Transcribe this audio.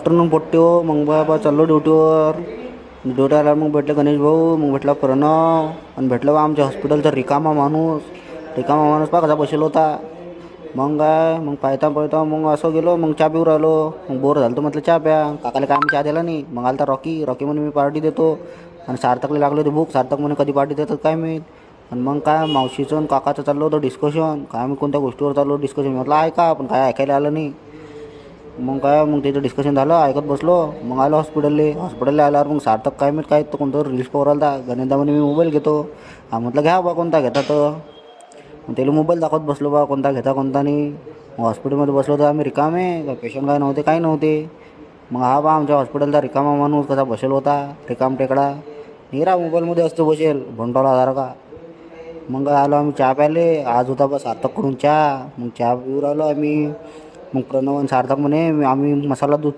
Afternoon potty हो. मग बाबा चाललो ड्युटीवर. ड्युटी आल्यावर मग भेटले गणेश भाऊ, मग भेटला प्रणव, आणि भेटलं बा आमच्या हॉस्पिटलचा रिकामा माणूस. रिकामा माणूस पहा कसा बसेल होता. मग काय, मग पाहता पाहता मग असं गेलो. मग चहा पिऊ राहिलो. मग बोर झालं तर म्हटलं चहा प्या. काकाला काय आम्ही चहा दिला नाही. मग आलता रॉकी म्हणे मी पार्टी देतो. आणि सार्थकला लागलो होती भूक. सार्थक म्हणे कधी पार्टी देतात काय माहीत. आणि मग काय मावशीचं आणि काकाचं चाललं होतं डिस्कशन. काय मी कोणत्या गोष्टीवर चाललो डिस्कशन. म्हटलं ऐका, पण काय ऐकायला आलं नाही. मग काय, मग त्याचं डिस्कशन झालं, ऐकत बसलो. मग आलो हॉस्पिटलला आल्यावर मग सार्थक काय माहीत काय तर कोणतं रील्स पाहू राहिला. गणेशदा म्हणे मी मोबाईल घेतो. म्हटलं घ्या बा कोणता घेता तर. मग त्याला मोबाईल दाखवत बसलो बा कोणता घेता कोणता नाही. मग हॉस्पिटलमध्ये बसलो तर आम्ही रिकामे, काय पेशंट काय नव्हते काही नव्हते. मग हा बा आमच्या हॉस्पिटलचा रिकामा माणूस कसा बसेल होता रिकाम टेकडा. निरा मोबाईलमध्ये असतो बसेल भंडोळासारखा. मग आलो आम्ही चहा प्यायले. आज होता बा सार्थककडून चहा. मग चहा पिऊ राहिलो आम्ही. मग प्रणव आणि सार्थक म्हणे आम्ही मसाला दूध